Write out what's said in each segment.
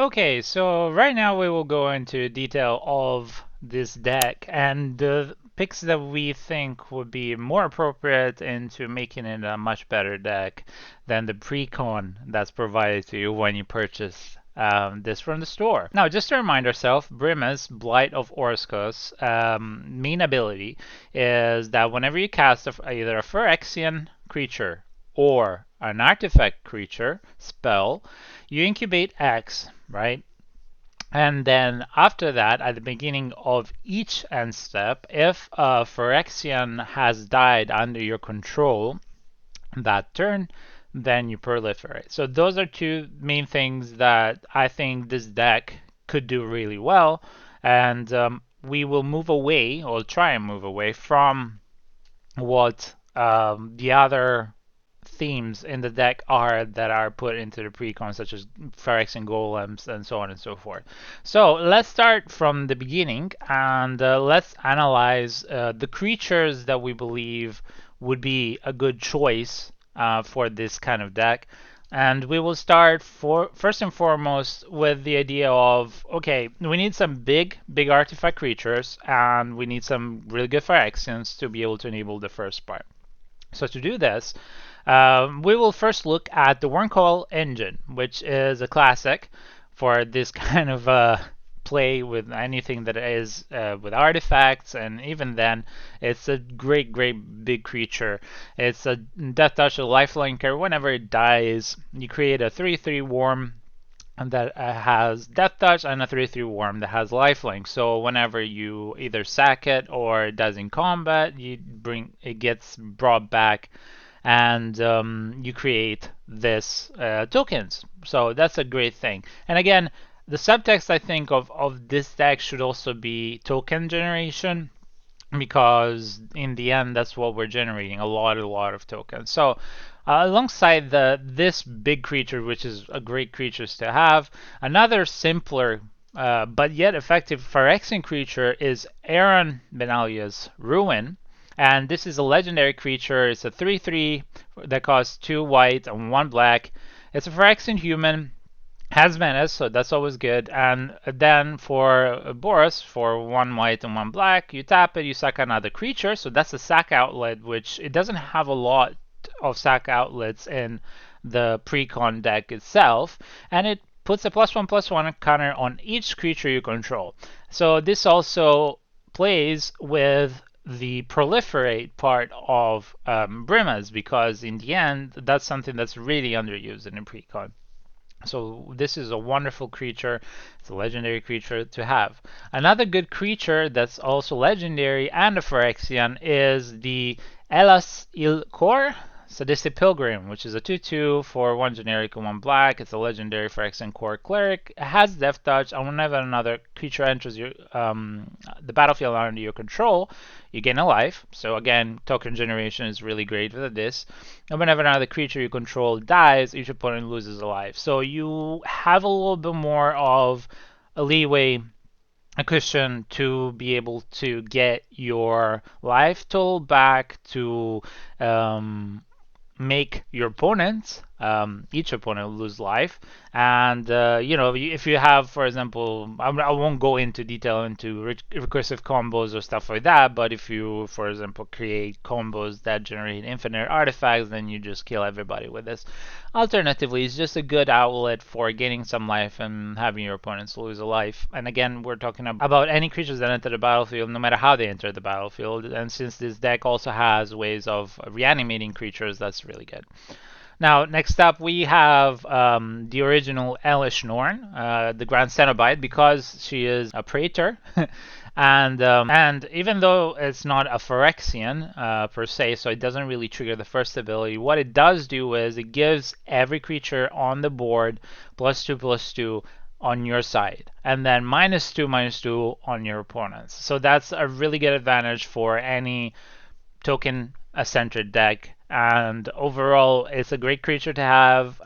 Okay, so right now we will go into detail of this deck and the picks that we think would be more appropriate into making it a much better deck than the precon that's provided to you when you purchase this from the store. Now, just to remind ourselves, Brimaz, Blight of Oreskos, main ability is that whenever you cast either a Phyrexian creature or an artifact creature spell, you incubate X, right? And then after that, at the beginning of each end step, if a Phyrexian has died under your control that turn, then you proliferate. So those are two main things that I think this deck could do really well. And we will move away, or try and move away from what the other themes in the deck are that are put into the precon, such as Phyrexian golems and so on and so forth. So let's start from the beginning and let's analyze the creatures that we believe would be a good choice for this kind of deck. And we will start first and foremost with the idea of, okay, we need some big artifact creatures, and we need some really good Phyrexians to be able to enable the first part. So to do this, we will first look at the Wormcoil engine, which is a classic for this kind of play with anything that is with artifacts, and even then, it's a great big creature. It's a Death Touch, a lifelinker. Whenever it dies, you create a 3/3 worm that has Death Touch and a 3/3 worm that has lifelink. So whenever you either sack it or it does in combat, it gets brought back, and you create this tokens. So that's a great thing. And again, the subtext I think of this deck should also be token generation, because in the end that's what we're generating, a lot of tokens. So alongside this big creature, which is a great creature to have, another simpler but yet effective Phyrexian creature is Aaron Benalia's Ruin. And this is a legendary creature. It's a 3/3 that costs 2 white and 1 black. It's a Phyrexian human, has menace, so that's always good. And then for Boros, for 1 white and 1 black, you tap it, you sack another creature. So that's a sack outlet, which it doesn't have a lot of sack outlets in the precon deck itself. And it puts a +1/+1 counter on each creature you control. So this also plays with the proliferate part of Brimaz, because in the end, that's something that's really underused in the precon. So this is a wonderful creature. It's a legendary creature to have. Another good creature that's also legendary and a Phyrexian is the Elas Il Kor Sadistic Pilgrim, which is a 2/2 for 1 generic and 1 black. It's a legendary Phyrexian core cleric. It has Death Touch, and whenever another creature enters the battlefield under your control, you gain a life. So again, token generation is really great with this. And whenever another creature you control dies, each opponent loses a life. So you have a little bit more of a leeway, a cushion to be able to get your life total back to make your opponents, each opponent, lose life. And you know, if you have, for example, I won't go into detail into recursive combos or stuff like that, but if you, for example, create combos that generate infinite artifacts, then you just kill everybody with this. Alternatively, it's just a good outlet for gaining some life and having your opponents lose a life. And again, we're talking about any creatures that enter the battlefield, no matter how they enter the battlefield. And since this deck also has ways of reanimating creatures, that's really good. Now, next up, we have the original Elish Norn, the Grand Cenobite, because she is a Praetor. And even though it's not a Phyrexian per se, so it doesn't really trigger the first ability, what it does do is it gives every creature on the board +2/+2 on your side, and then -2/-2 on your opponents. So that's a really good advantage for any token-centered deck. And overall, it's a great creature to have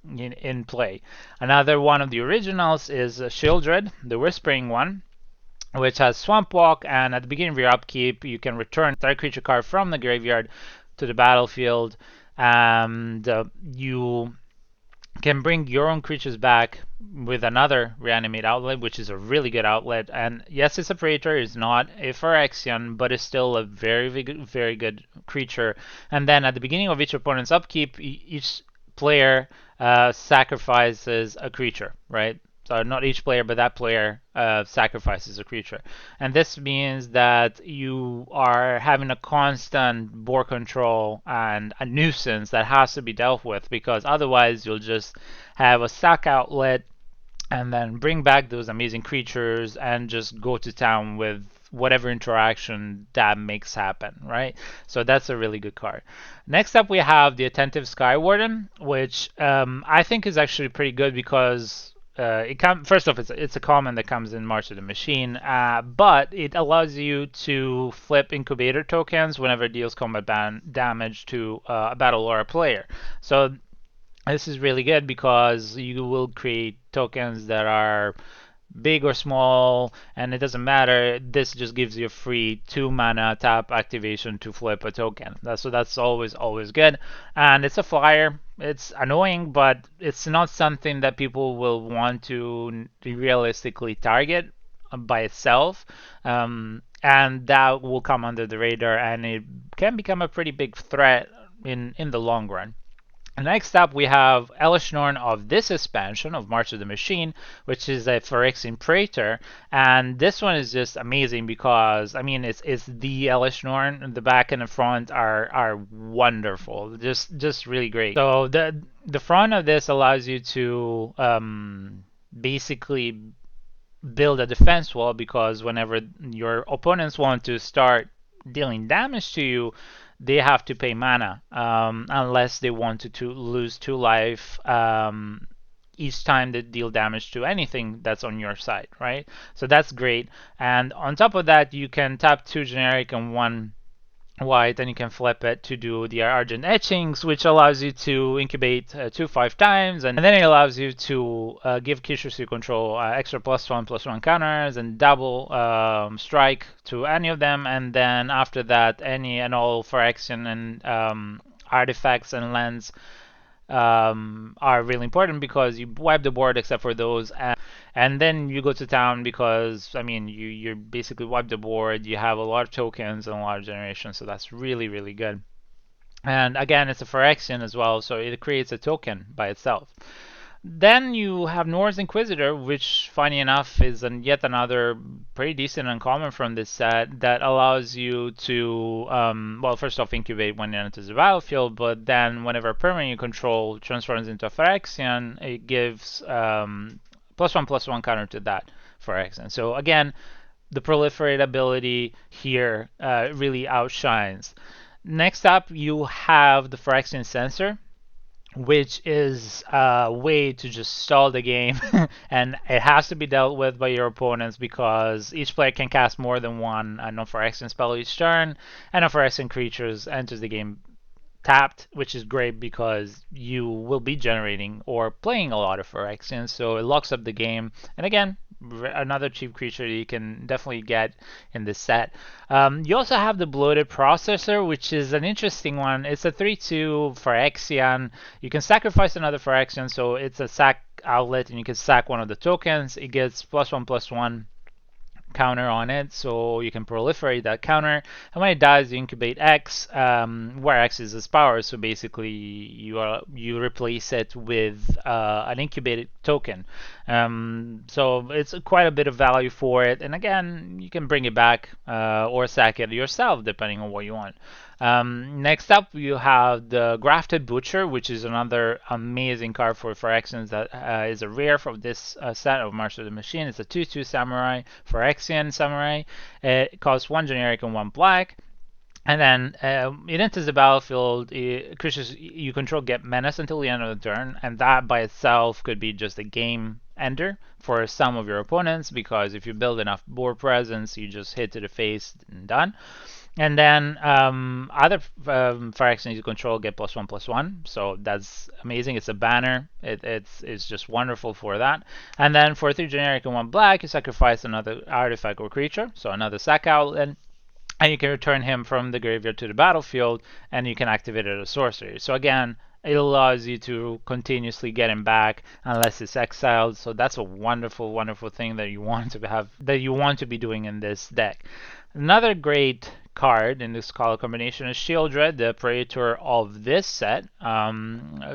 in play. Another one of the originals is Shieldred, the Whispering one, which has Swamp Walk, and at the beginning of your upkeep, you can return that creature card from the graveyard to the battlefield, and you can bring your own creatures back with another reanimate outlet, which is a really good outlet. And yes, it's a Praetor, it's not a Phyrexian, but it's still a very good creature. And then at the beginning of each opponent's upkeep, each player sacrifices a creature, right? So not each player, but that player sacrifices a creature. And this means that you are having a constant board control and a nuisance that has to be dealt with, because otherwise you'll just have a sack outlet and then bring back those amazing creatures and just go to town with whatever interaction that makes happen, right? So that's a really good card. Next up, we have the Attentive Skywarden, which I think is actually pretty good because first off, it's a common that comes in March of the Machine, but it allows you to flip incubator tokens whenever it deals combat damage to a battle or a player. So this is really good because you will create tokens that are big or small, and it doesn't matter. This just gives you a free 2 mana tap activation to flip a token. So that's always good. And it's a flyer. It's annoying, but it's not something that people will want to realistically target by itself. And that will come under the radar, and it can become a pretty big threat in the long run. Next up, we have Elish Norn of this expansion of March of the Machine, which is a Phyrexian Praetor, and this one is just amazing because I mean it's the Elish Norn. The back and the front are wonderful, just really great. So the front of this allows you to basically build a defense wall, because whenever your opponents want to start dealing damage to you, they have to pay mana, unless they want to lose 2 life each time they deal damage to anything that's on your side, right? So that's great. And on top of that, you can tap 2 generic and 1 white, and you can flip it to do the Argent Etchings, which allows you to incubate 2/5 times, and then it allows you to give creatures you control extra +1/+1 counters and double strike to any of them, and then after that, any and all Phyrexian and artifacts and lands are really important because you wipe the board except for those, and then you go to town because I mean you basically wipe the board. You have a lot of tokens and a lot of generations, so that's really good. And again, it's a Phyrexian as well, so it creates a token by itself. Then you have Nor's Inquisitor, which, funny enough, is yet another pretty decent uncommon from this set that allows you to, well, first off, incubate when it enters the battlefield, but then whenever a permanent you control transforms into a Phyrexian, it gives +1/+1 counter to that Phyrexian. So again, the proliferate ability here really outshines. Next up, you have the Phyrexian Censor, which is a way to just stall the game, and it has to be dealt with by your opponents because each player can cast more than one non-Phyrexian spell each turn, and non-Phyrexian creatures enters the game tapped, which is great because you will be generating or playing a lot of Phyrexians, so it locks up the game. And again, another cheap creature you can definitely get in this set. You also have the Bloated Processor, which is an interesting one. It's a 3/2 Phyrexian. You can sacrifice another Phyrexian, so it's a sack outlet, and you can sack one of the tokens. It gets +1/+1 counter on it, so you can proliferate that counter, and when it dies you incubate X, where X is its power, so basically you replace it with an incubated token. So it's quite a bit of value for it, and again you can bring it back or sack it yourself depending on what you want. Next up, you have the Grafted Butcher, which is another amazing card for Phyrexians that is a rare from this set of March of the Machine. It's a 2/2 Samurai, Phyrexian Samurai. It costs 1 generic and 1 black. And then it enters the battlefield. Creatures you control get menace until the end of the turn, and that by itself could be just a game ender for some of your opponents, because if you build enough board presence, you just hit to the face and done. And then other Phyrexians you control get +1/+1, so that's amazing. It's a banner. It's just wonderful for that. And then for 3 generic and 1 black, you sacrifice another artifact or creature, so another sack outlet, and you can return him from the graveyard to the battlefield, and you can activate it as a sorcery. So again, it allows you to continuously get him back unless it's exiled. So that's a wonderful, wonderful thing that you want to have, that you want to be doing in this deck. Another great card in this color combination is Shieldred, the Praetor of this set.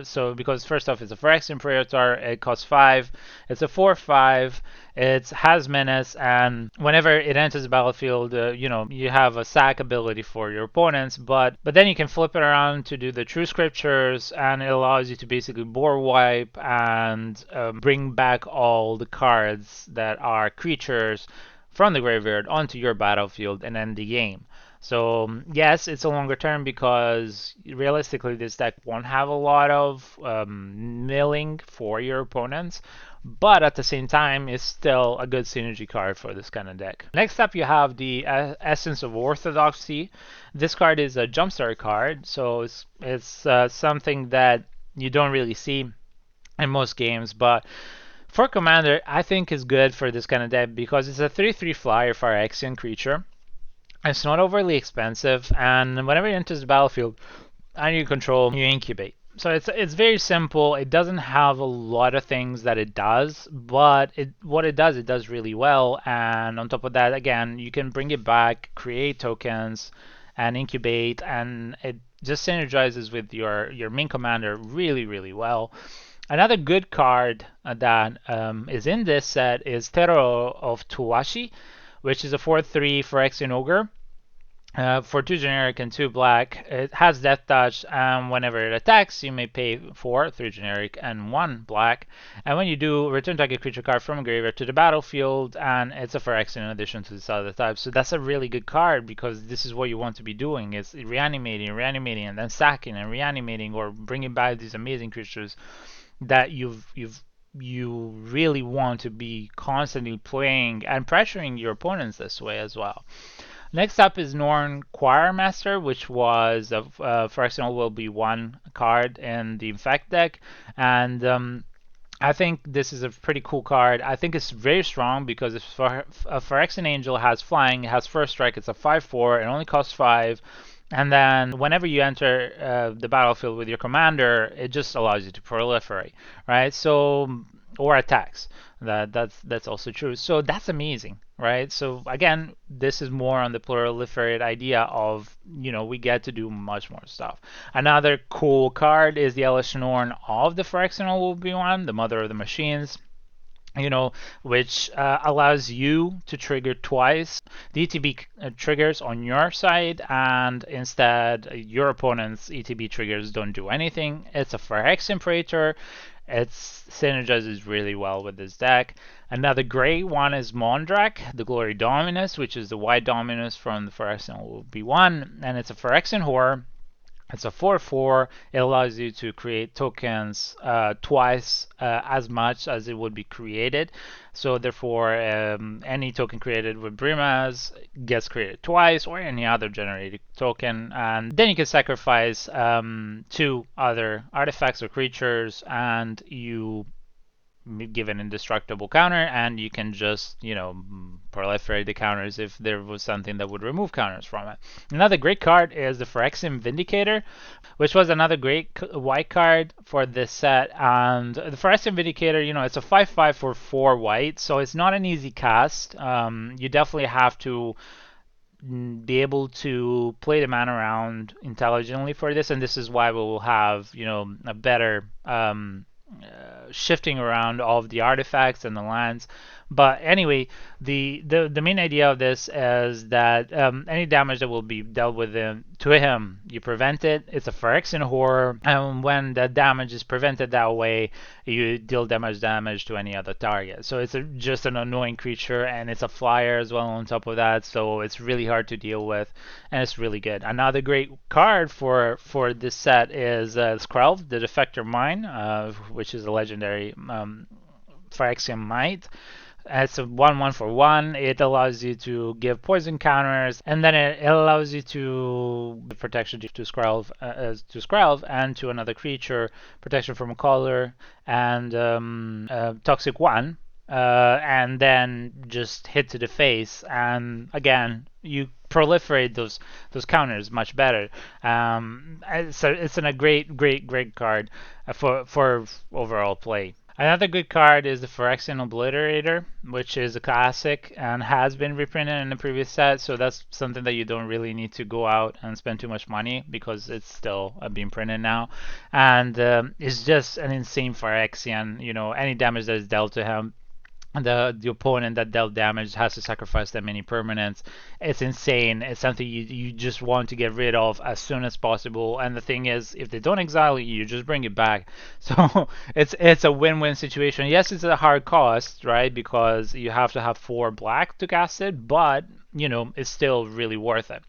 So because first off, it's a Phyrexian Praetor, it costs 5, it's a 4/5, it has menace, and whenever it enters the battlefield, you have a sack ability for your opponents, but then you can flip it around to do the True Scriptures, and it allows you to basically board wipe and bring back all the cards that are creatures from the graveyard onto your battlefield and end the game. So yes, it's a longer term because realistically this deck won't have a lot of milling for your opponents, but at the same time it's still a good synergy card for this kind of deck. Next up you have the Essence of Orthodoxy. This card is a jumpstart card, so it's something that you don't really see in most games, but for Commander, I think is good for this kind of deck because it's a 3/3 flyer Phyrexian creature. It's not overly expensive, and whenever it enters the battlefield and you control, you incubate. So it's very simple. It doesn't have a lot of things that it does, but what it does really well. And on top of that, again, you can bring it back, create tokens, and incubate, and it just synergizes with your main commander really, really well. Another good card that is in this set is Terror of Tuashi, which is a 4/3 Phyrexian Ogre. For 2 generic and 2 black, it has Death Touch, and whenever it attacks, you may pay 4, 3 generic, and 1 black. And when you do, return target creature card from a graveyard to the battlefield, and it's a Phyrexian in addition to this other type. So that's a really good card because this is what you want to be doing: is reanimating, and then sacking and reanimating, or bringing back these amazing creatures that you really want to be constantly playing and pressuring your opponents this way as well. Next up is Norn Choirmaster, which was a Phyrexian will be 1 card in the Infect deck, and I think this is a pretty cool card. I think it's very strong because if a Phyrexian Angel has flying, it has first strike, it's a 5/4, it only costs 5. And then whenever you enter the battlefield with your commander, it just allows you to proliferate, right? So, or attacks. That's also true. So that's amazing, right? So again, this is more on the proliferate idea of, we get to do much more stuff. Another cool card is the Elesh Norn of the Phyrexian Obi-Wan, the Mother of the Machines. Which allows you to trigger twice the ETB triggers on your side, and instead your opponent's ETB triggers don't do anything. It's a Phyrexian Praetor. It synergizes really well with this deck. Another great one is Mondrak, the Glory Dominus, which is the white Dominus from the Phyrexian Obi-Wan, and it's a Phyrexian Horror. It's a 4/4. It allows you to create tokens twice as much as it would be created. So therefore, any token created with Brimaz gets created twice, or any other generated token. And then you can sacrifice 2 other artifacts or creatures, and you give an indestructible counter, and you can just proliferate the counters if there was something that would remove counters from it. Another great card is the Phyrexian Vindicator, which was another great white card for this set. And the Phyrexian Vindicator, it's a 5/5 for 4 white, so it's not an easy cast. You definitely have to be able to play the mana around intelligently for this, and this is why we will have a better shifting around all of the artifacts and the lands. But anyway, the main idea of this is that any damage that will be dealt with to him, you prevent it. It's a Phyrexian Horror, and when the damage is prevented that way, you deal damage to any other target. So it's just an annoying creature, and it's a flyer as well on top of that, so it's really hard to deal with, and it's really good. Another great card for this set is Skrelv, the Defector Mine, which is a legendary Phyrexian Might. It's a 1/1 for 1. It allows you to give poison counters, and then it allows you to protection to Skrelv and to another creature, protection from a color, and Toxic 1. and then just hit to the face, and again you proliferate those counters much better. It's a great card for overall play. Another good card is the Phyrexian Obliterator, which is a classic and has been reprinted in the previous set, so that's something that you don't really need to go out and spend too much money because it's still being printed now. And it's just an insane Phyrexian. You know, any damage that is dealt to him, the opponent that dealt damage has to sacrifice that many permanents. It's insane. It's something you just want to get rid of as soon as possible. And the thing is, if they don't exile you, you just bring it back. So it's a win-win situation. Yes, it's a hard cost, right? Because you have to have 4 black to cast it, but you know it's still really worth it.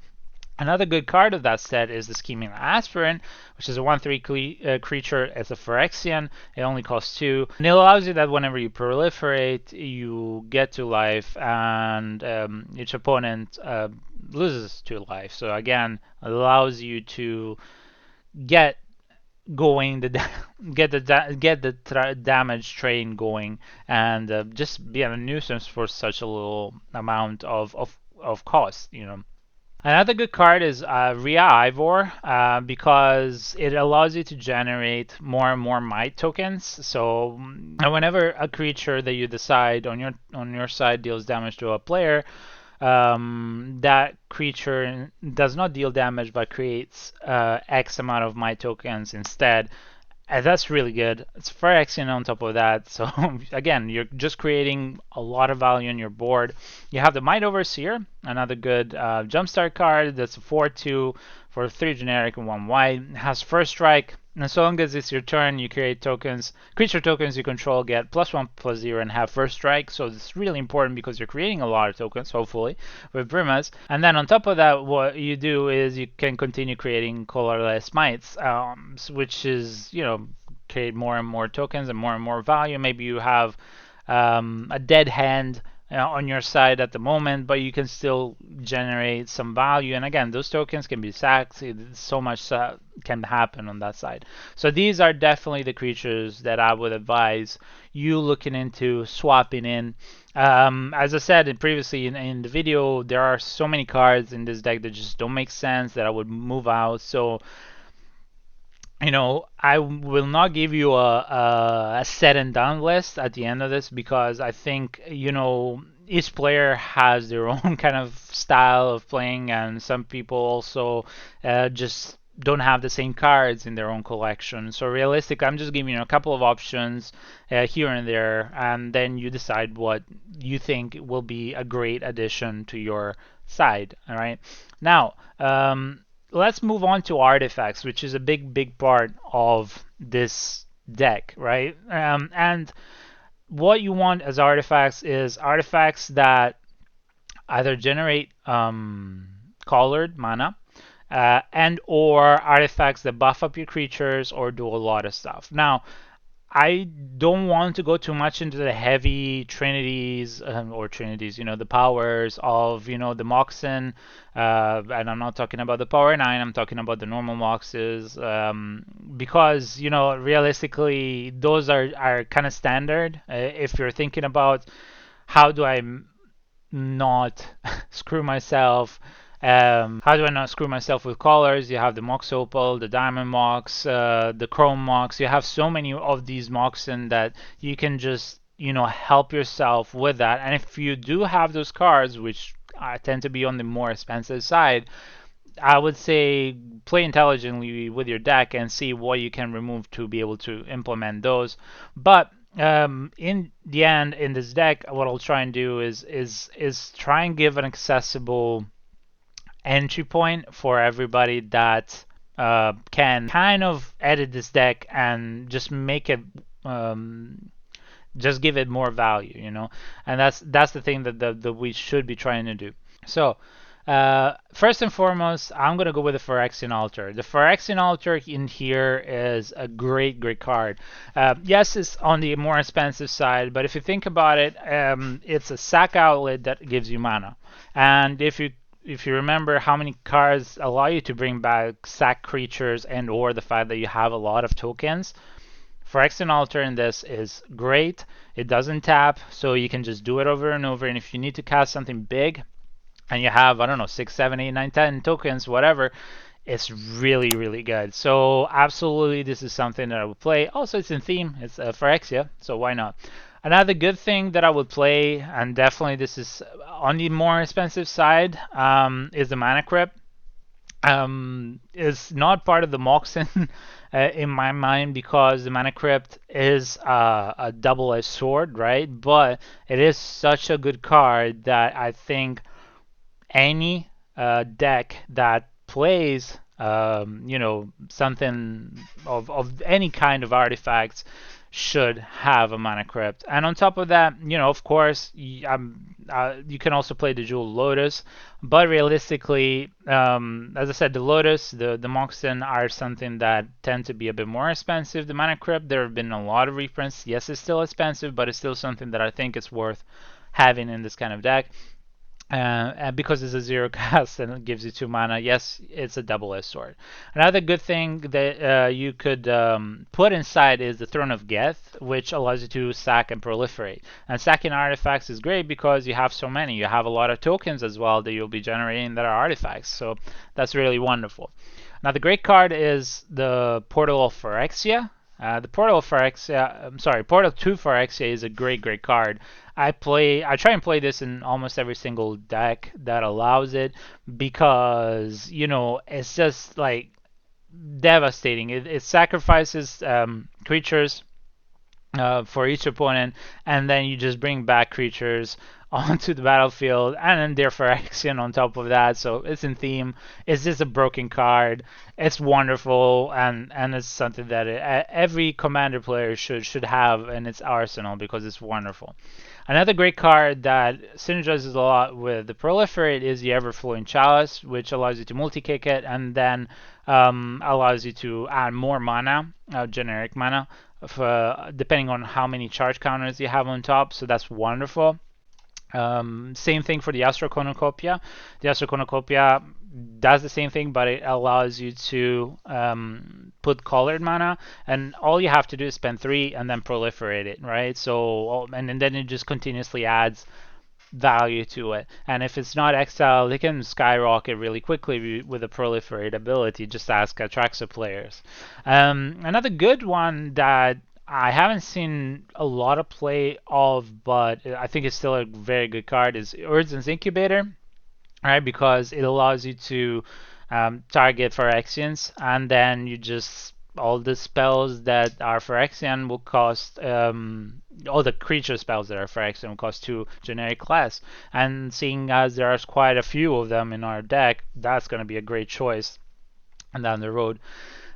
Another good card of that set is the Scheming Aspirant, which is a 1/3 creature. It's a Phyrexian. It only costs 2. And it allows you that whenever you proliferate, you get to life, and each opponent loses 2 life. So again, it allows you to get going get the damage train going, and just be a nuisance for such a little amount of cost, you know. Another good card is Rhea Ivor, because it allows you to generate more and more might tokens. So whenever a creature that you decide on your side deals damage to a player, that creature does not deal damage but creates X amount of might tokens instead. And that's really good. It's Phyrexian on top of that. So again, you're just creating a lot of value on your board. You have the Might Overseer, another good jumpstart card. That's a 4/2 for 3 generic and 1 white. It has first strike. And so long as it's your turn, you create tokens. Creature tokens you control get +1/+0 and have first strike. So it's really important because you're creating a lot of tokens, hopefully, with Brimaz. And then on top of that, what you do is you can continue creating colorless mites, which is, you know, create more and more tokens and more value. Maybe you have a dead hand on your side at the moment, but you can still generate some value. And again, those tokens can be sacked. So much can happen on that side. So these are definitely the creatures that I would advise you looking into swapping in. As I said previously in the video, there are so many cards in this deck that just don't make sense that I would move out. So you know, I will not give you a set and done list at the end of this, because I think, you know, each player has their own kind of style of playing, and some people also just don't have the same cards in their own collection. So realistic, I'm just giving you a couple of options here and there, and then you decide what you think will be a great addition to your side. All right. Now, let's move on to artifacts, which is a big part of this deck, right? And what you want as artifacts is artifacts that either generate colored mana, and or artifacts that buff up your creatures or do a lot of stuff. Now, I don't want to go too much into the heavy trinities, you know, the powers of, you know, the Moxen, and I'm not talking about the Power 9, I'm talking about the normal Moxes, because, you know, realistically, those are kind of standard. If you're thinking about how do I not screw myself, how do I not screw myself with colors? You have the Mox Opal, the Diamond Mox, the Chrome Mox. You have so many of these Moxen that you can just, you know, help yourself with that. And if you do have those cards, which tend to be on the more expensive side, I would say play intelligently with your deck and see what you can remove to be able to implement those. But in the end, in this deck, what I'll try and do is try and give an accessible entry point for everybody that can kind of edit this deck and just make it, just give it more value, you know. And that's the thing that we should be trying to do. So first and foremost, I'm gonna go with the Phyrexian Altar. The Phyrexian Altar in here is a great card. Yes, it's on the more expensive side, but if you think about it, it's a sack outlet that gives you mana. And if you remember how many cards allow you to bring back sack creatures and or the fact that you have a lot of tokens, Phyrexian Altar in this is great. It doesn't tap, so you can just do it over and over. And if you need to cast something big, and you have, I don't know, 6, 7, 8, 9, 10 tokens, whatever, it's really, really good. So absolutely, this is something that I would play. Also, it's in theme. It's Phyrexia, so why not? Another good thing that I would play, and definitely this is on the more expensive side, is the Mana Crypt. Is not part of the Moxen in my mind because the Mana Crypt is a double-edged sword, right? But it is such a good card that I think any deck that plays something of any kind of artifacts should have a Mana Crypt. And on top of that, of course, you can also play the Jewel Lotus, but realistically, as I said, the Lotus, the Moxen are something that tend to be a bit more expensive. The Mana Crypt, there have been a lot of reprints. Yes, it's still expensive, but it's still something that I think is worth having in this kind of deck. And because it's a zero cast and it gives you 2 mana, yes, it's a double-edged sword. Another good thing that you could put inside is the Throne of Geth, which allows you to sack and proliferate. And sacking artifacts is great because you have so many. You have a lot of tokens as well that you'll be generating that are artifacts, so that's really wonderful. Now the great card is the Portal of Phyrexia. The Portal of Phyrexia, Portal to Phyrexia is a great card. I try and play this in almost every single deck that allows it because it's just like devastating. It sacrifices creatures for each opponent, and then you just bring back creatures onto the battlefield, and then they're Phyrexian on top of that. So it's in theme. It's just a broken card. It's wonderful, and it's something that every commander player should have in its arsenal because it's wonderful. Another great card that synergizes a lot with the Proliferate is the Everflowing Chalice, which allows you to multi-kick it and then allows you to add more mana, generic mana, depending on how many charge counters you have on top. So that's wonderful. Same thing for the Astral Cornucopia. The Astral Cornucopia does the same thing, but it allows you to put colored mana, and all you have to do is spend 3 and then proliferate it, right? So, and then it just continuously adds value to it. And if it's not exiled, it can skyrocket really quickly with a proliferate ability. Just ask Atraxa players. Another good one that I haven't seen a lot of play of, but I think it's still a very good card, is Urzen's Incubator, right? Because it allows you to target Phyrexians, and then you just all the spells that are Phyrexian will cost all the creature spells that are Phyrexian will cost 2 generic class. And seeing as there are quite a few of them in our deck, that's going to be a great choice down the road.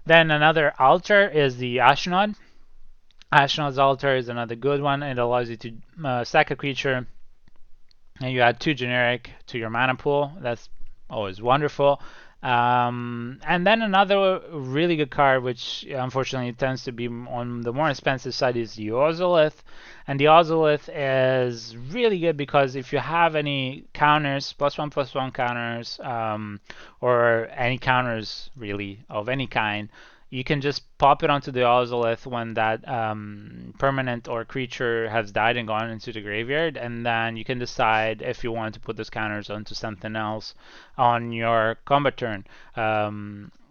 Then another altar is the Ashnod. Ashnod's Altar is another good one. It allows you to sack a creature, and you add 2 generic to your mana pool. That's always wonderful. And then another really good card, which unfortunately tends to be on the more expensive side, is the Ozolith. And the Ozolith is really good because if you have any counters, +1/+1 counters, or any counters really of any kind, you can just pop it onto the Ozolith when that permanent or creature has died and gone into the graveyard, and then you can decide if you want to put those counters onto something else on your combat turn.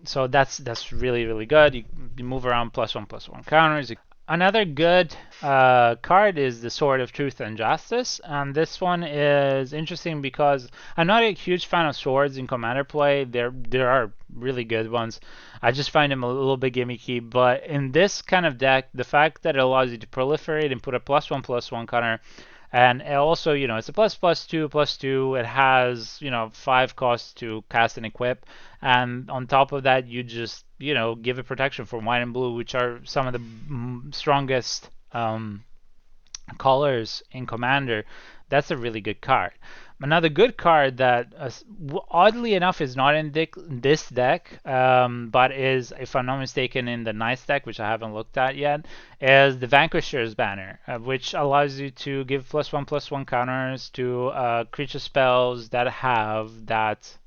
So that's really good. You move around +1/+1 counters. Another good card is the Sword of Truth and Justice, and this one is interesting because I'm not a huge fan of swords in Commander play. There are really good ones. I just find them a little bit gimmicky, but in this kind of deck, the fact that it allows you to proliferate and put a +1/+1 counter, and it also, it's a ++2/+2. It has, 5 costs to cast and equip, and on top of that, you just, give it protection from white and blue, which are some of the strongest colors in Commander. That's a really good card. Another good card that, oddly enough, is not in this deck, but is, if I'm not mistaken, in the Nice deck, which I haven't looked at yet, is the Vanquisher's Banner, which allows you to give +1/+1 counters to creature spells that have that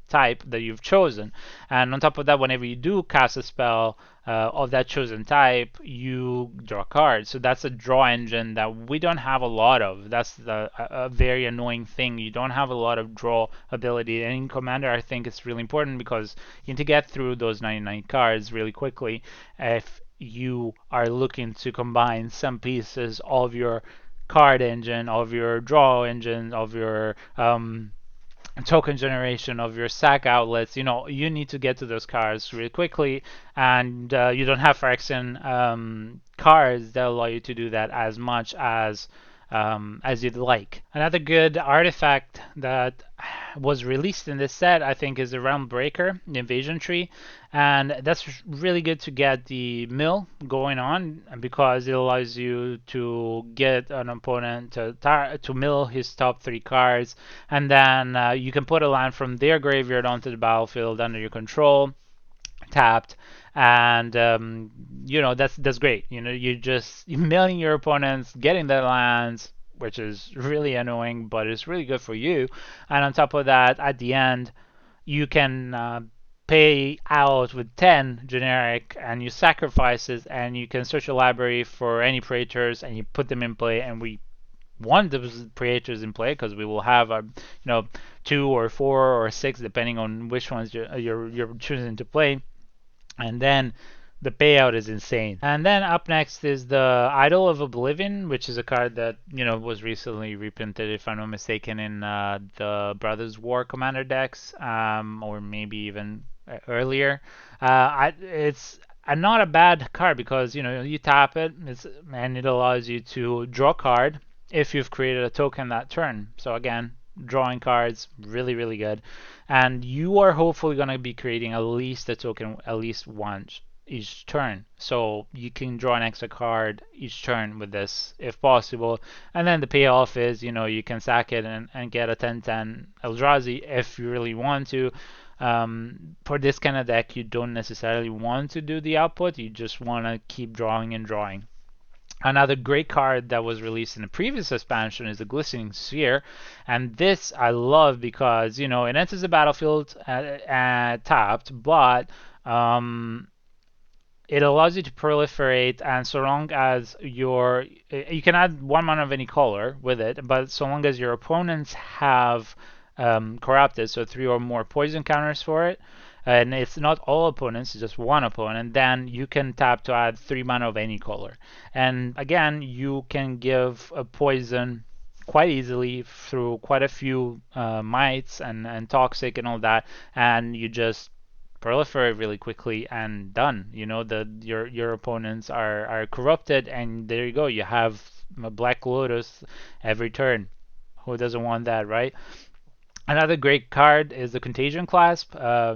type that you've chosen. And on top of that, whenever you do cast a spell of that chosen type, you draw cards. So that's a draw engine that we don't have a lot of. That's a very annoying thing. You don't have a lot of draw ability. And in Commander, I think it's really important because you need to get through those 99 cards really quickly if you are looking to combine some pieces of your card engine, of your draw engine, of your token generation, of your sack outlets. You need to get to those cards really quickly, and you don't have Phyrexian cards that allow you to do that as you'd like. Another good artifact that was released in this set, I think, is the Realm Breaker, the Invasion Tree, and that's really good to get the mill going on because it allows you to get an opponent to mill his top 3 cards, and then you can put a land from their graveyard onto the battlefield under your control, tapped, and that's great. You're milling your opponents, getting their lands, which is really annoying, but it's really good for you. And on top of that, at the end, you can pay out with 10 generic, and you sacrifice it, and you can search your library for any Praetors, and you put them in play, and we want those Praetors in play because we will have 2 or 4 or 6 depending on which ones you're choosing to play, and then the payout is insane. And then up next is the Idol of Oblivion, which is a card that was recently reprinted, if I'm not mistaken, in the Brothers War Commander decks, or maybe even earlier. It's not a bad card because you tap it, and it allows you to draw a card if you've created a token that turn. So again, drawing cards, really, really good. And you are hopefully going to be creating at least a token at least once each turn. So you can draw an extra card each turn with this if possible. And then the payoff is, you can sack it and get a 10/10 Eldrazi if you really want to. For this kind of deck, you don't necessarily want to do the output. You just want to keep drawing and drawing. Another great card that was released in the previous expansion is the Glistening Sphere, and this I love because it enters the battlefield tapped, but it allows you to proliferate, and so long as you can add 1 mana of any color with it, but so long as your opponents have corrupted, so 3 or more poison counters for it, and it's not all opponents, it's just one opponent, then you can tap to add 3 mana of any color. And again, you can give a poison quite easily through quite a few mites and toxic and all that, and you just proliferate really quickly and done. Your opponents are corrupted, and there you go. You have a Black Lotus every turn. Who doesn't want that, right? Another great card is the Contagion Clasp.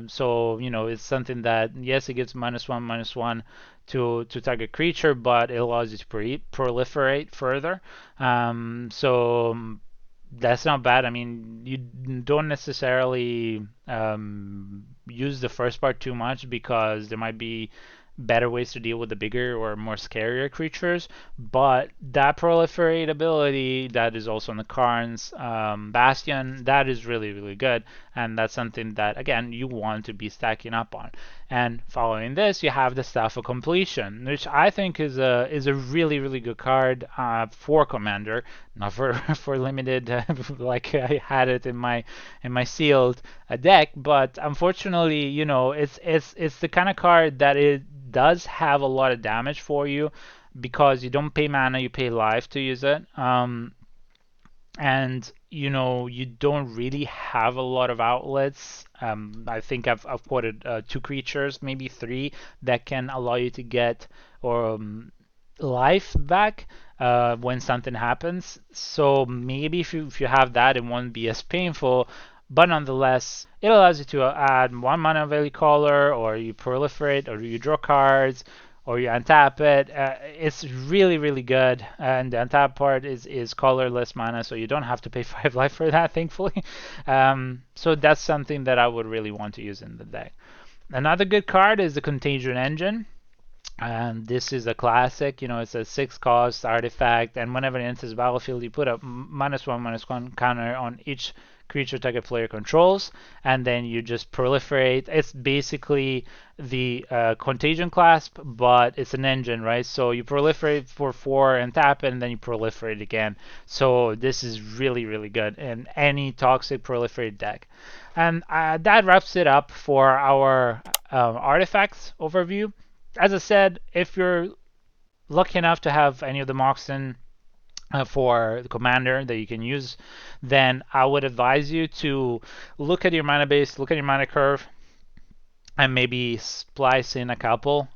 So it's something that, yes, it gives -1/-1 to target creature, but it allows you to proliferate further. So that's not bad. I mean, you don't necessarily use the first part too much because there might be better ways to deal with the bigger or more scarier creatures, but that proliferate ability that is also on the Karn's Bastion, that is really, really good, and that's something that, again, you want to be stacking up on. And following this, you have the Staff of Completion, which I think is a really, really good card for Commander, not for limited like I had it in my sealed deck, but unfortunately, it's the kind of card that it does have a lot of damage for you because you don't pay mana, you pay life to use it. And you don't really have a lot of outlets. I think I've quoted 2 creatures, maybe 3, that can allow you to get life back when something happens. So maybe if you have that, it won't be as painful. But nonetheless, it allows you to add 1 mana of any color, or you proliferate, or you draw cards, or you untap it. It's really, really good. And the untap part is colorless mana, so you don't have to pay 5 life for that, thankfully. So that's something that I would really want to use in the deck. Another good card is the Contagion Engine. And this is a classic, it's a 6-cost artifact, and whenever it enters the battlefield, you put a -1/-1 counter on each creature target player controls, and then you just proliferate. It's basically the Contagion clasp, but it's an engine, right? So you proliferate for 4 and tap it, and then you proliferate again. So this is really, really good in any toxic proliferate deck. And that wraps it up for our artifacts overview. As I said, if you're lucky enough to have any of the Moxen for the commander that you can use, then I would advise you to look at your mana base, look at your mana curve, and maybe splice in a couple,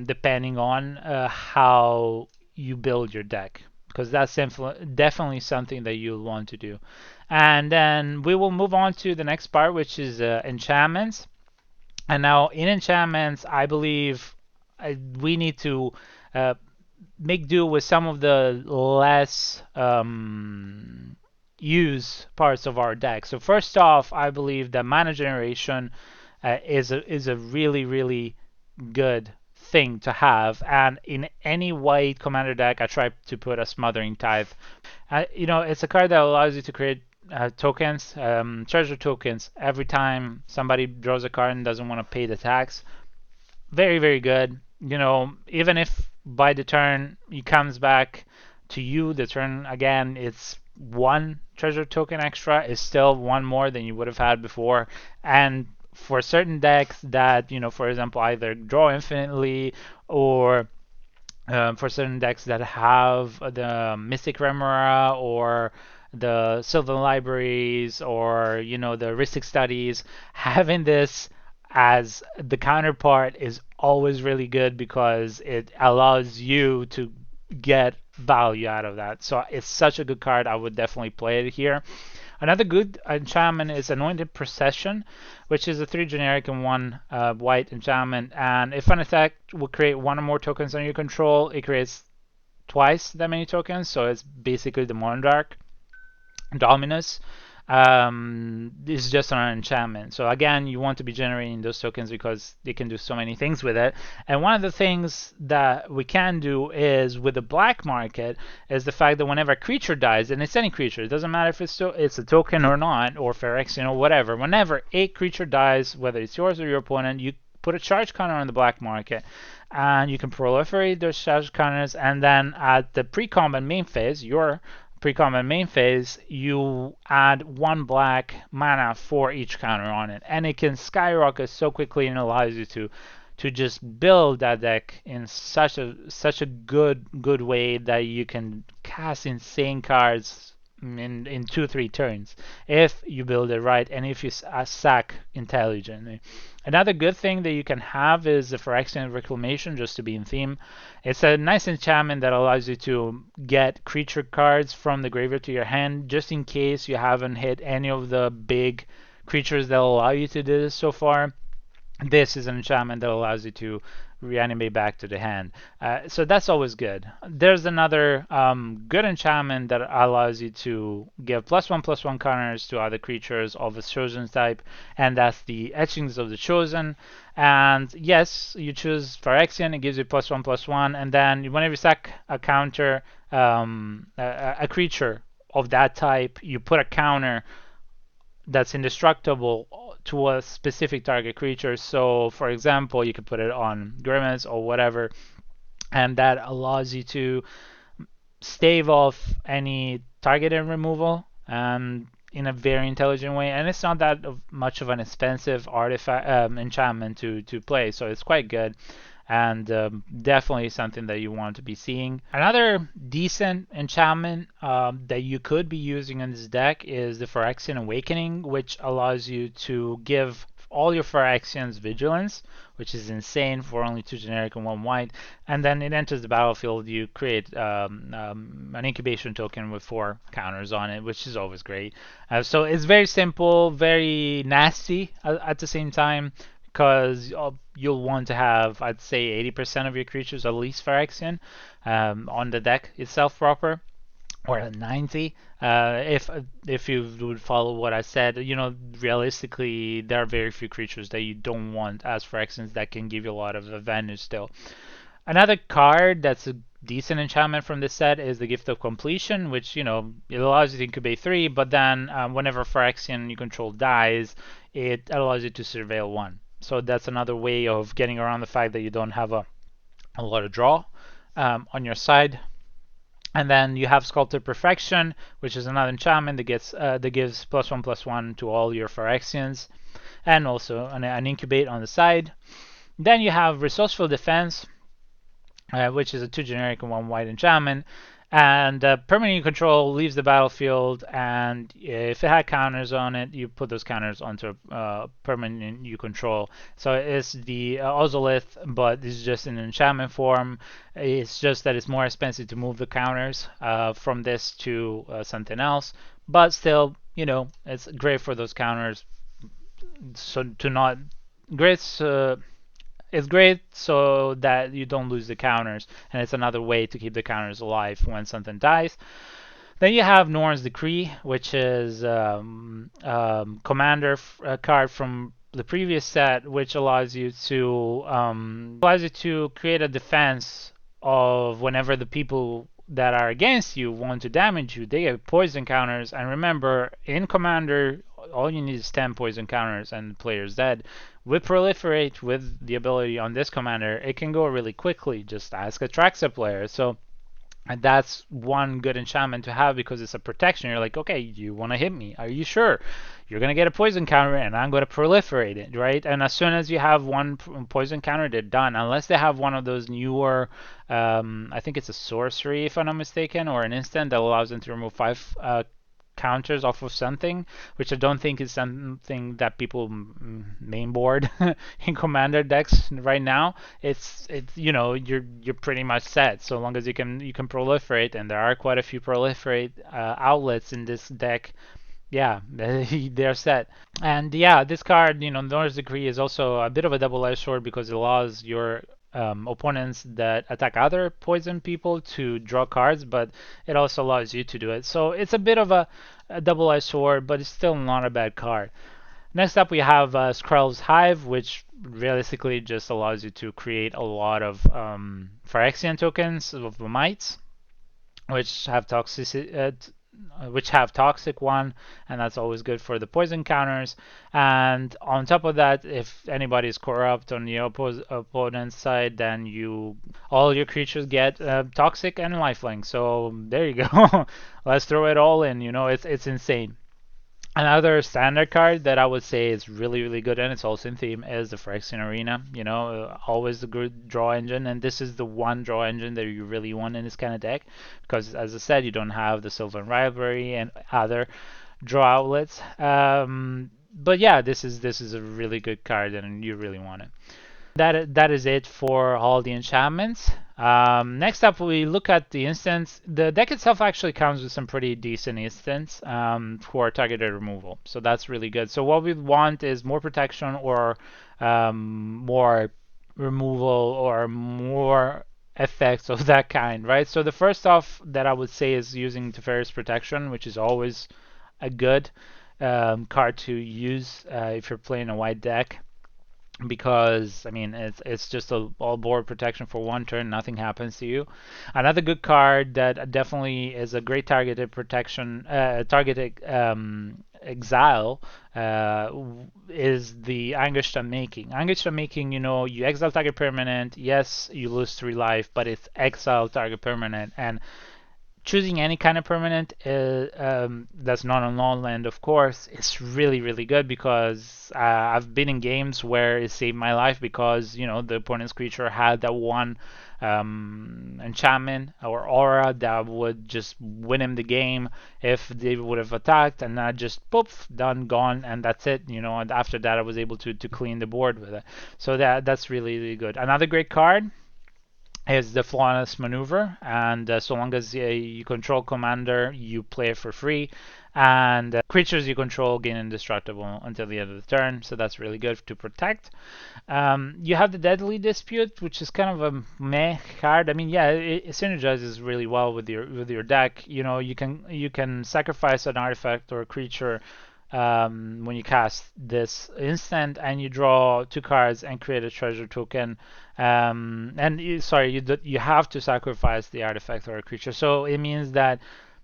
depending on how you build your deck, because that's definitely something that you'll want to do. And then we will move on to the next part, which is enchantments. And now in enchantments, I believe we need to make do with some of the less used parts of our deck. So first off, I believe that mana generation is a really, really good thing to have. And in any white commander deck, I try to put a Smothering Tithe. It's a card that allows you to create tokens, treasure tokens, every time somebody draws a card and doesn't want to pay the tax. Very, very good. Even if by the turn he comes back to you, the turn again, it's 1 treasure token extra, is still 1 more than you would have had before. And for certain decks that, for example, either draw infinitely, or for certain decks that have the Mystic Remora or the Sylvan Libraries, or the Rhystic Studies, having this as the counterpart is always really good, because it allows you to get value out of that. So it's such a good card. I would definitely play it here. Another good enchantment is Anointed Procession, which is a 3 generic and 1 white enchantment. And if an attack will create 1 or more tokens under your control, it creates twice that many tokens. So it's basically the Monarch Dominus. This is just an enchantment. So again, you want to be generating those tokens because they can do so many things with it. And one of the things that we can do is with the black market is the fact that whenever a creature dies, and it's any creature, it doesn't matter if it's a token or not, or Phyrexian or whatever, whenever a creature dies, whether it's yours or your opponent, you put a charge counter on the black market, and you can proliferate those charge counters, and then at the pre-combat main phase, your pre-combat main phase, you add 1 black mana for each counter on it, and it can skyrocket so quickly, and allows you to just build that deck in such a good way that you can cast insane cards in 2-3 turns if you build it right, and if you sack intelligently. Another good thing that you can have is the Phyrexian Reclamation, just to be in theme. It's a nice enchantment that allows you to get creature cards from the graveyard to your hand, just in case you haven't hit any of the big creatures that allow you to do this so far. This is an enchantment that allows you to reanimate back to the hand. So that's always good. There's another good enchantment that allows you to give +1/+1 counters to other creatures of a chosen type, and that's the Etchings of the Chosen. And yes, you choose Phyrexian, it gives you +1/+1, and then whenever you sack a counter, a creature of that type, you put a counter that's indestructible to a specific target creature. So for example, you could put it on Brimaz or whatever, and that allows you to stave off any targeted removal in a very intelligent way. And it's not that much of an expensive artifact enchantment to play, so it's quite good, and definitely something that you want to be seeing. Another decent enchantment that you could be using in this deck is the Phyrexian Awakening, which allows you to give all your Phyrexians Vigilance, which is insane for only 2 generic and 1 white. And then it enters the battlefield, you create an incubation token with 4 counters on it, which is always great. So it's very simple, very nasty at the same time, because you'll want to have, I'd say, 80% of your creatures at least Phyrexian on the deck itself proper, or 90 if you would follow what I said. Realistically, there are very few creatures that you don't want as Phyrexians that can give you a lot of advantage still. Another card that's a decent enchantment from this set is the Gift of Completion, which, you know, it allows you to incubate 3, but then whenever Phyrexian you control dies, it allows you to surveil 1. So that's another way of getting around the fact that you don't have a lot of draw on your side. And then you have Sculpted Perfection, which is another enchantment that gives +1/+1 to all your Phyrexians, and also an incubate on the side. Then you have Resourceful Defense, which is a 2 generic and 1 white enchantment. And permanent you control leaves the battlefield, and if it had counters on it, you put those counters onto permanent you control. So it's the Ozolith, but it's just in enchantment form. It's just that it's more expensive to move the counters from this to something else, but still, you know, it's great for those counters. So to not great. It's great so that you don't lose the counters, and it's another way to keep the counters alive when something dies. Then you have Norn's Decree, which is commander card from the previous set, which allows you to create a defense of whenever the people that are against you want to damage you, they get poison counters. And remember, in Commander, all you need is 10 poison counters and the player's dead. With Proliferate, with the ability on this commander, it can go really quickly. Just ask a Traxa player. So and that's one good enchantment to have because it's a protection. You're like, okay, you want to hit me? Are you sure? You're going to get a poison counter and I'm going to proliferate it, right? And as soon as you have one poison counter, they're done. Unless they have one of those newer, I think it's a sorcery if I'm not mistaken, or an instant that allows them to remove 5 counters off of something, which I don't think is something that people main board in commander decks right now. It's you know, you're pretty much set so long as you can proliferate, and there are quite a few proliferate outlets in this deck. Yeah, they're set. And yeah, this card, you know, Nor's Decree is also a bit of a double-edged sword because it allows your opponents that attack other poison people to draw cards, but it also allows you to do it. So it's a bit of a double-edged sword, but it's still not a bad card. Next up, we have Skrell's Hive, which realistically just allows you to create a lot of Phyrexian tokens of the mites, which have toxic one, and that's always good for the poison counters. And on top of that, if anybody is corrupt on the opponent's side, then all your creatures get toxic and lifelink. So there you go. Let's throw it all in. You know, it's insane. Another standard card that I would say is really, really good, and it's also in theme, is the Phyrexian Arena. You know, always a good draw engine, and this is the one draw engine that you really want in this kind of deck, because as I said, you don't have the Sylvan Rivalry and other draw outlets. But yeah, this is a really good card, and you really want it. That is it for all the enchantments. Next up, we look at the instants. The deck itself actually comes with some pretty decent instants for targeted removal, so that's really good. So what we want is more protection or more removal or more effects of that kind, right? So the first off that I would say is using Teferi's Protection, which is always a good card to use if you're playing a white deck, because I mean it's just a all board protection for one turn, nothing happens to you. Another good card that definitely is a great targeted protection, targeted exile, is the Anguished Unmaking. Anguished Unmaking, you know, you exile target permanent. Yes, you lose 3 life, but it's exile target permanent, and choosing any kind of permanent that's not a non-land, of course, it's really, really good because I've been in games where it saved my life because, you know, the opponent's creature had that one enchantment or aura that would just win him the game if they would have attacked, and that just poof, done, gone, and that's it, you know. And after that, I was able to clean the board with it. So that's really, really good. Another great card is the Flawless Maneuver, and so long as you control commander, you play it for free, and creatures you control gain indestructible until the end of the turn, so that's really good to protect. You have the Deadly Dispute, which is kind of a meh card. I mean, yeah, it synergizes really well with your deck. You know, you can sacrifice an artifact or a creature when you cast this instant, and you draw 2 cards and create a treasure token. And sorry, you have to sacrifice the artifact or a creature. So it means that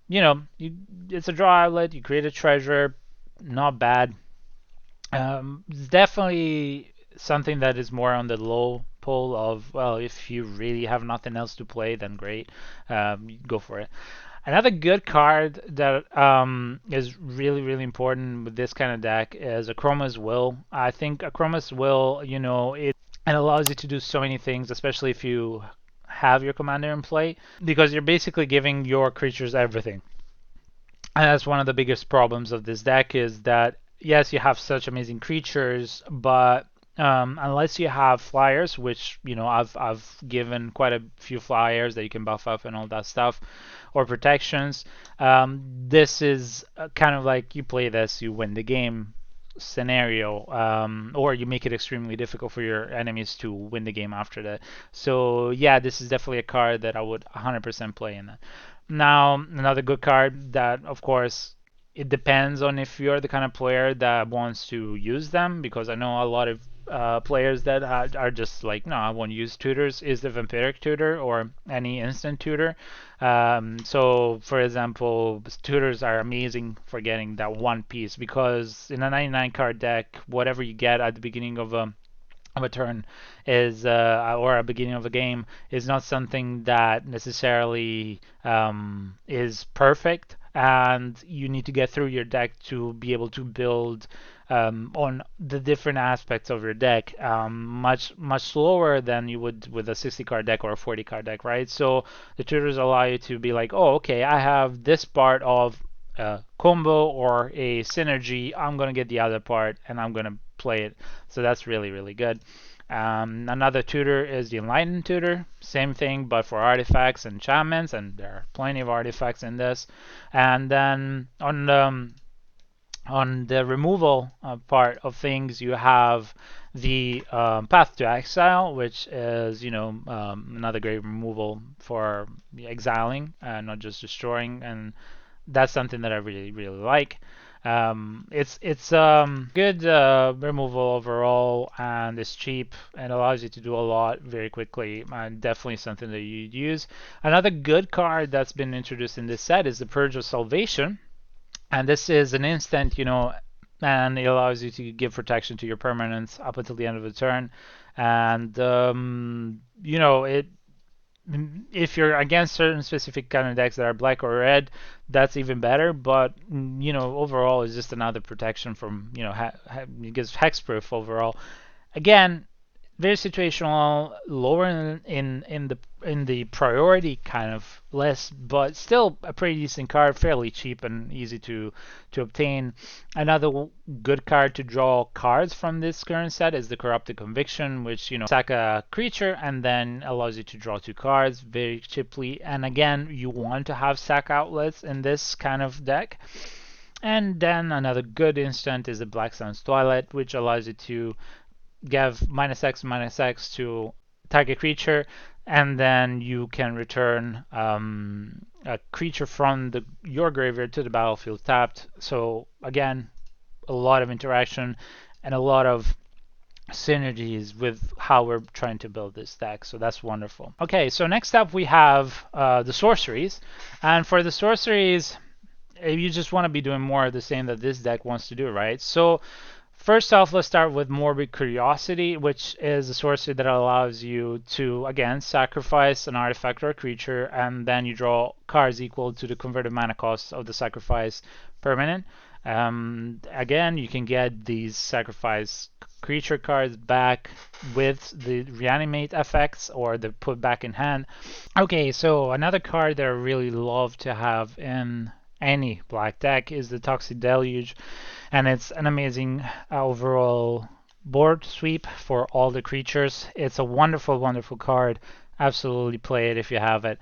it's a draw outlet. You create a treasure, not bad. It's definitely something that is more on the low pull of, well, if you really have nothing else to play, then great, go for it. Another good card that is really, really important with this kind of deck is Akroma's Will. I think Akroma's Will, it allows you to do so many things, especially if you have your commander in play, because you're basically giving your creatures everything. And that's one of the biggest problems of this deck is that, yes, you have such amazing creatures, but unless you have flyers, which I've given quite a few flyers that you can buff up and all that stuff, or protections, this is kind of like you play this, you win the game scenario, or you make it extremely difficult for your enemies to win the game after that. So yeah, this is definitely a card that I would 100% play in that. Now, another good card that, of course, it depends on if you're the kind of player that wants to use them, because I know a lot of players that are just like, no, I want to use tutors, is the Vampiric Tutor or any instant tutor. So, for example, tutors are amazing for getting that one piece, because in a 99 card deck, whatever you get at the beginning of a turn is or a beginning of a game is not something that necessarily is perfect, and you need to get through your deck to be able to build on the different aspects of your deck much slower than you would with a 60 card deck or a 40 card deck, right? So the tutors allow you to be like, oh, okay, I have this part of a combo or a synergy, I'm gonna get the other part and I'm gonna play it. So that's really, really good. Another tutor is the Enlightened Tutor. Same thing, but for artifacts and enchantments, and there are plenty of artifacts in this. And then on the removal part of things, you have the Path to Exile, which is another great removal for exiling, not just destroying, and that's something that I really, really like. It's good removal overall, and it's cheap and allows you to do a lot very quickly, and definitely something that you'd use. Another good card that's been introduced in this set is the Purge of Salvation, and this is an instant, and it allows you to give protection to your permanents up until the end of the turn, and it if you're against certain specific kind of decks that are black or red, that's even better. But overall, it's just another protection from it gives hexproof overall. Again, very situational, lower in the priority kind of list, but still a pretty decent card, fairly cheap and easy to obtain. Another good card to draw cards from this current set is the Corrupted Conviction, which sack a creature and then allows you to draw 2 cards very cheaply. And again, you want to have sack outlets in this kind of deck. And then another good instant is the Black Sun's Twilight, which allows you to give -X to target creature, and then you can return a creature from your graveyard to the battlefield tapped. So again, a lot of interaction and a lot of synergies with how we're trying to build this deck. So that's wonderful. Okay, so next up we have the sorceries, and for the sorceries, you just want to be doing more of the same that this deck wants to do, right? So first off, let's start with Morbid Curiosity, which is a sorcery that allows you to, again, sacrifice an artifact or a creature, and then you draw cards equal to the converted mana cost of the sacrifice permanent. Again, you can get these sacrifice creature cards back with the reanimate effects or the put back in hand. Okay, so another card that I really love to have in any black deck is the Toxic Deluge, and it's an amazing overall board sweep for all the creatures. It's a wonderful, wonderful card. Absolutely play it if you have it.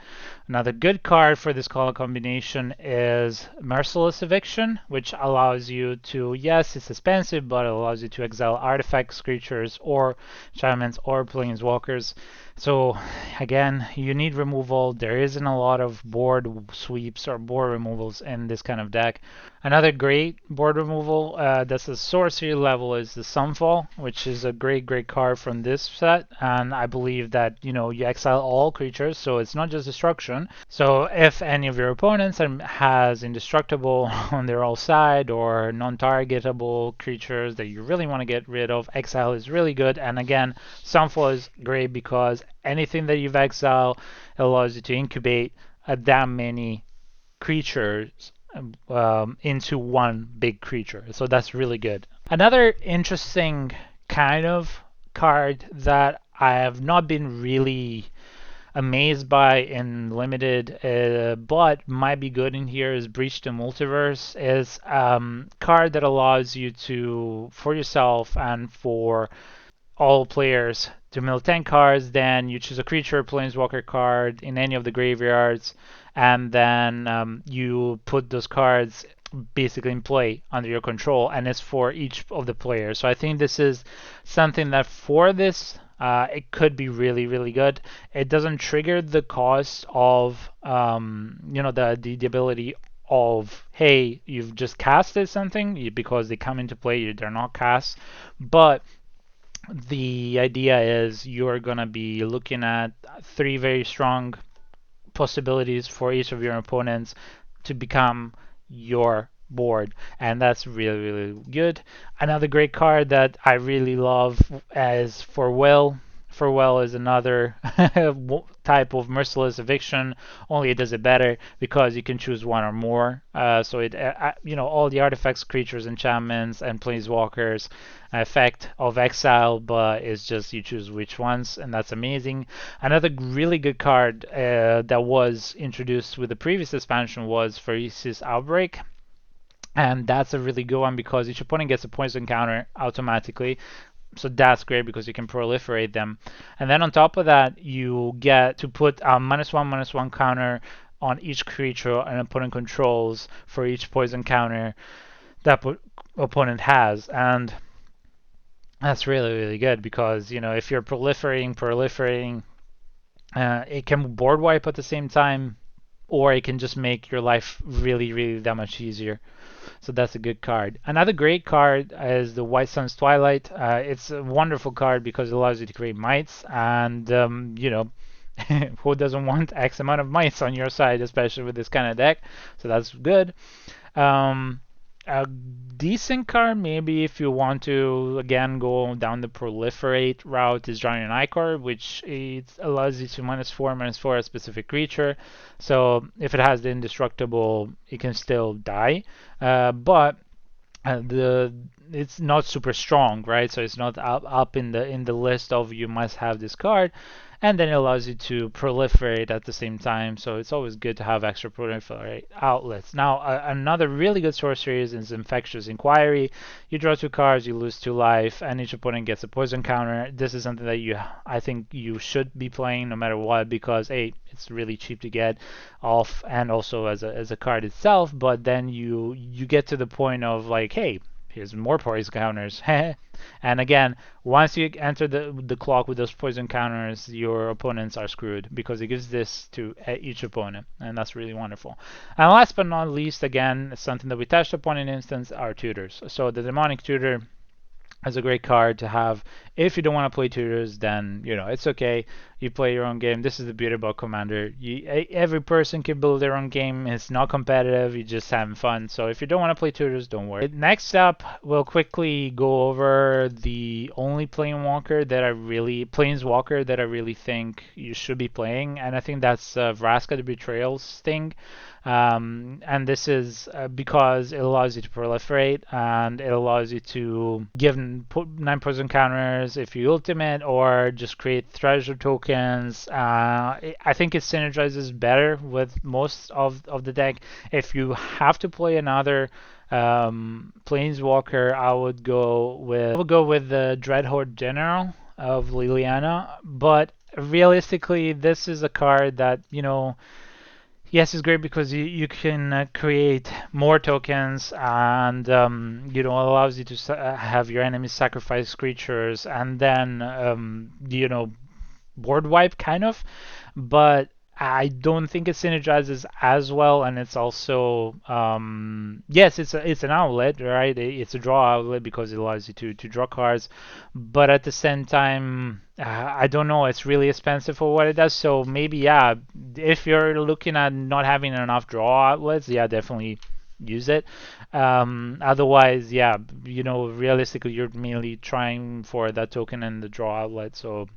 Another good card for this color combination is Merciless Eviction, which allows you to, yes, it's expensive, but it allows you to exile artifacts, creatures, or enchantments, or planeswalkers. So again, you need removal. There isn't a lot of board sweeps or board removals in this kind of deck. Another great board removal that's a sorcery level is the Sunfall, which is a great card from this set. And I believe that, you know, you exile all creatures, so it's not just destruction. So if any of your opponents has indestructible on their all side or non-targetable creatures that you really want to get rid of, exile is really good. And again, Sunfall is great because anything that you've exiled allows you to incubate that many creatures into one big creature. So that's really good. Another interesting kind of card that I have not been really amazed by in limited, but might be good in here is Breach the Multiverse. Is card that allows you to, for yourself and for all players, to mill 10 cards, then you choose a creature, planeswalker card in any of the graveyards, and then you put those cards basically in play under your control, and it's for each of the players. So I think this is something that for this, it could be really good. It doesn't trigger the cost of, you know, the ability of, hey, you've just casted something because they come into play, they're not cast, but the idea is you're going to be looking at three very strong possibilities for each of your opponents to become your board, and that's really good. Another great card that I really love is for Will. For Well is another type of merciless eviction, only it does it better because you can choose one or more. So it, you know, all the artifacts, creatures, enchantments, and planeswalkers effect of exile, but it's just you choose which ones, and that's amazing. Another really good card that was introduced with the previous expansion was Pheresis Outbreak. And that's a really good one because each opponent gets a poison counter automatically. So that's great because you can proliferate them. And then on top of that, you get to put a -1/-1 counter on each creature an opponent controls for each poison counter that opponent has. And that's really good because, you know, if you're proliferating, it can board wipe at the same time, or it can just make your life really that much easier. So that's a good card. Another great card is the White Sun's Twilight. It's a wonderful card because it allows you to create mites, and you know, who doesn't want X amount of mites on your side, especially with this kind of deck? So that's good. A decent card, maybe if you want to again go down the proliferate route, is Giant Icor, which it allows you to -4/-4 a specific creature. So if it has the indestructible, it can still die, but the it's not super strong, right? So it's not up in the list of you must have this card, and then it allows you to proliferate at the same time. So it's always good to have extra proliferate outlets. Now another really good sorcery is Infectious Inquiry. You draw 2 cards, you lose 2 life, and each opponent gets a poison counter. This is something that I think you should be playing no matter what because A, it's really cheap to get off, and also as a card itself. But then you get to the point of like, hey, here's more poison counters. And again, once you enter the clock with those poison counters, your opponents are screwed because it gives this to each opponent, and that's really wonderful. And last but not least, again, something that we touched upon in instance, are tutors. So the Demonic Tutor is a great card to have. If you don't want to play tutors, then you know it's okay. You play your own game. This is the beauty about Commander. Every person can build their own game. It's not competitive. You're just having fun. So if you don't want to play tutors, don't worry. Next up, we'll quickly go over the only planeswalker that I really think you should be playing, and I think that's Vraska the Betrayal Sting. And this is because it allows you to proliferate and it allows you to give 9 poison counters if you ultimate or just create treasure tokens. I think it synergizes better with most of the deck. If you have to play another planeswalker, I would go with the Dreadhorde General of Liliana, but realistically, this is a card that, yes, it's great because you can create more tokens and allows you to have your enemies sacrifice creatures and then board wipe kind of, but I don't think it synergizes as well, and it's also yes, it's an outlet, right? It's a draw outlet because it allows you to draw cards, but at the same time, I don't know. It's really expensive for what it does. So maybe yeah, if you're looking at not having enough draw outlets, yeah, definitely use it. Otherwise, yeah, realistically, you're mainly trying for that token and the draw outlet. So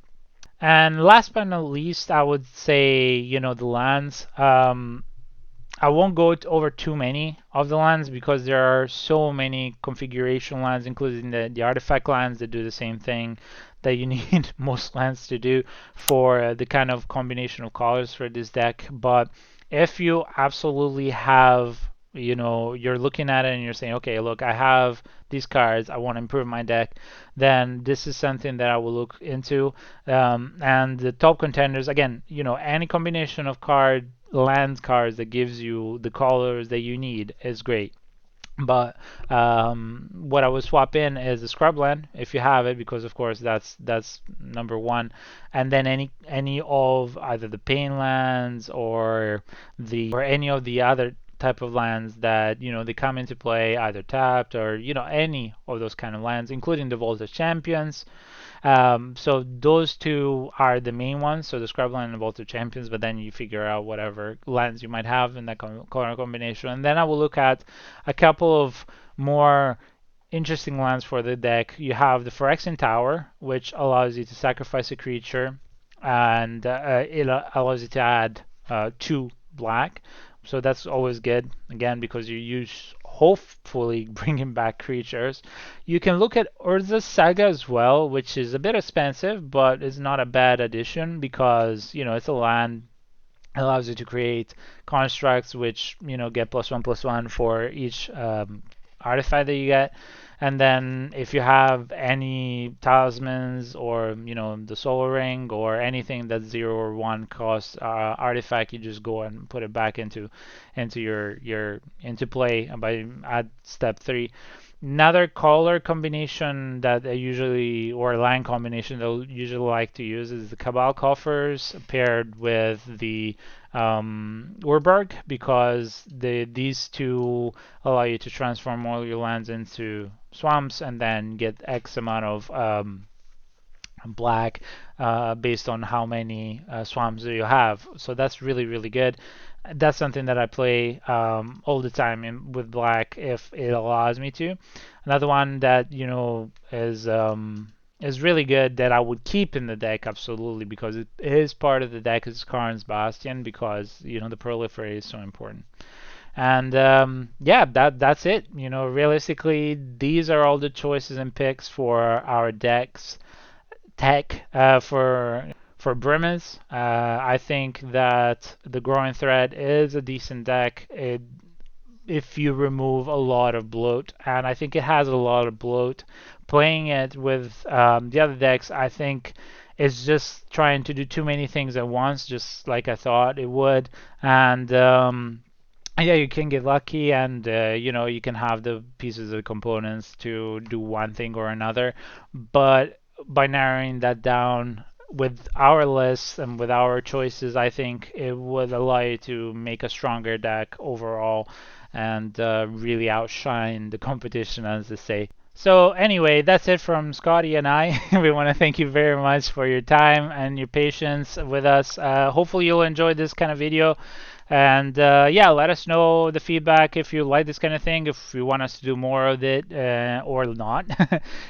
and last but not least, I would say, the lands. I won't go over too many of the lands because there are so many configuration lands, including the artifact lands that do the same thing that you need most lands to do for the kind of combination of colors for this deck. But if you absolutely have, you're looking at it and you're saying, okay, look, I have these cards, I want to improve my deck, then this is something that I will look into. And the top contenders, again, any combination of land cards that gives you the colors that you need is great. But what I would swap in is the scrubland if you have it, because of course that's number one, and then any of either the pain lands or any of the other type of lands that they come into play either tapped or any of those kind of lands, including the Vault of Champions. So those two are the main ones. So the Scrubland and Vault of Champions, but then you figure out whatever lands you might have in that color combination. And then I will look at a couple of more interesting lands for the deck. You have the Phyrexian Tower, which allows you to sacrifice a creature, and it allows you to add 2 black. So that's always good, again, because you use hopefully bringing back creatures. You can look at Urza's Saga as well, which is a bit expensive, but is not a bad addition because, it's a land, allows you to create constructs which, get +1/+1 for each artifact that you get. And then if you have any talismans or the soul ring or anything that's 0 or 1 cost artifact, you just go and put it back into play by at step 3. Another color combination that I usually, or line combination that I usually like to use is the Cabal Coffers paired with the Urberg, because these two allow you to transform all your lands into swamps and then get X amount of black based on how many swamps you have. So that's really, really good. That's something that I play all the time with black if it allows me to. Another one that is really good that I would keep in the deck absolutely, because it is part of the deck, is Karn's Bastion, because the proliferate is so important. And yeah, that's it. Realistically, these are all the choices and picks for our decks tech for Brimaz. I think that the Growing Thread is a decent deck if you remove a lot of bloat, and I think it has a lot of bloat. Playing it with the other decks, I think it's just trying to do too many things at once, just like I thought it would. And yeah, you can get lucky, and you can have the pieces of the components to do one thing or another. But by narrowing that down with our list and with our choices, I think it would allow you to make a stronger deck overall and really outshine the competition, as they say. So anyway, that's it from Scotty and I. We want to thank you very much for your time and your patience with us. Hopefully you'll enjoy this kind of video. And yeah, let us know the feedback if you like this kind of thing, if you want us to do more of it or not.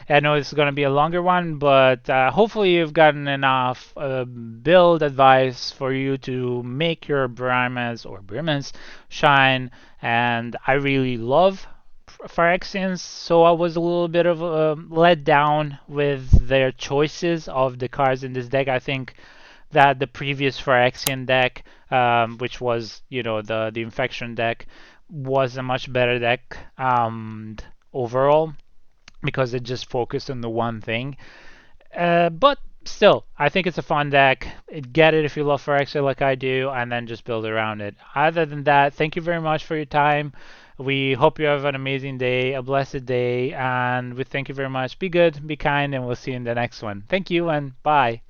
I know it's going to be a longer one, but hopefully you've gotten enough build advice for you to make your Brimaz shine. And I really love Phyrexians, so I was a little bit of let down with their choices of the cards in this deck. I think that the previous Phyrexian deck, which was the infection deck, was a much better deck overall, because it just focused on the one thing. But still, I think it's a fun deck. Get it if you love Phyrexia like I do, and then just build around it. Other than that, thank you very much for your time. We hope you have an amazing day, a blessed day, and we thank you very much. Be good, be kind, and we'll see you in the next one. Thank you, and bye.